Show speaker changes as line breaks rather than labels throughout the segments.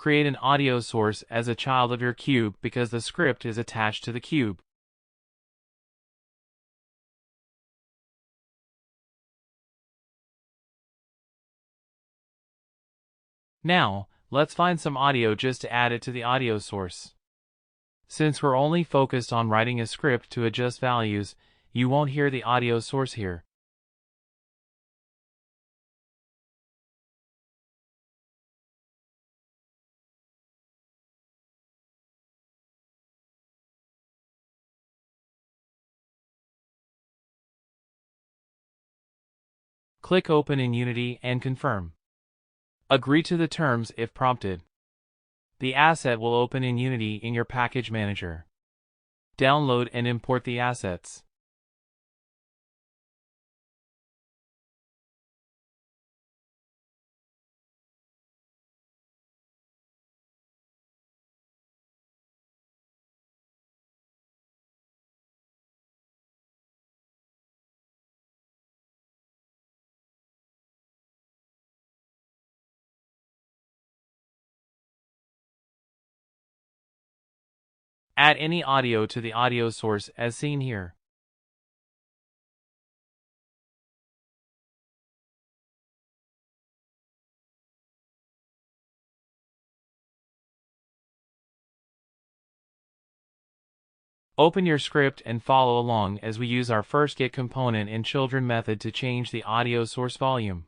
create an audio source as a child of your cube because the script is attached to the cube. Now, let's find some audio just to add it to the audio source. Since we're only focused on writing a script to adjust values, you won't hear the audio source here. Click Open in Unity and confirm. Agree to the terms if prompted. The asset will open in Unity in your package manager. Download and import the assets. Add any audio to the audio source as seen here. Open your script and follow along as we use our first Get component in Children method to change the audio source volume.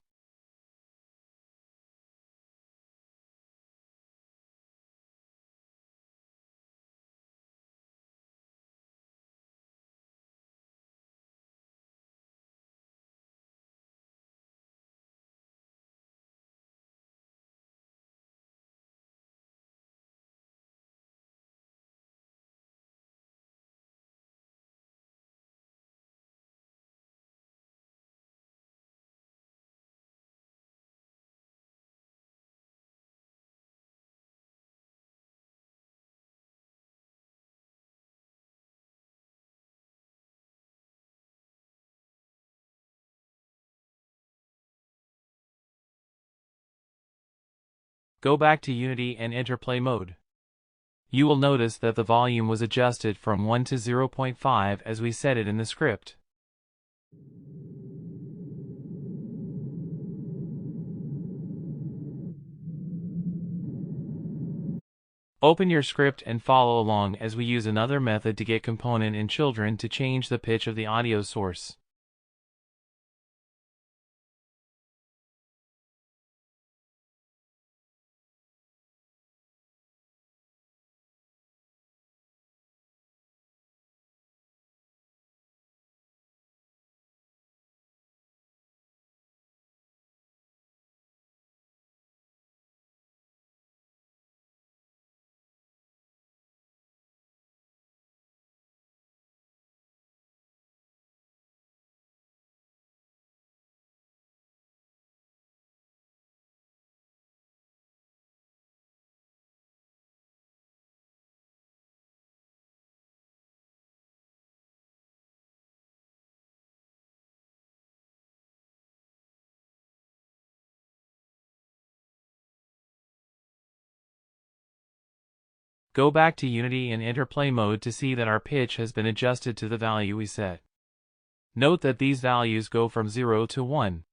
Go back to Unity and enter play mode. You will notice that the volume was adjusted from 1 to 0.5 as we set it in the script. Open your script and follow along as we use another method to Get component in Children to change the pitch of the audio source. Go back to Unity and enter play mode to see that our pitch has been adjusted to the value we set. Note that these values go from 0 to 1.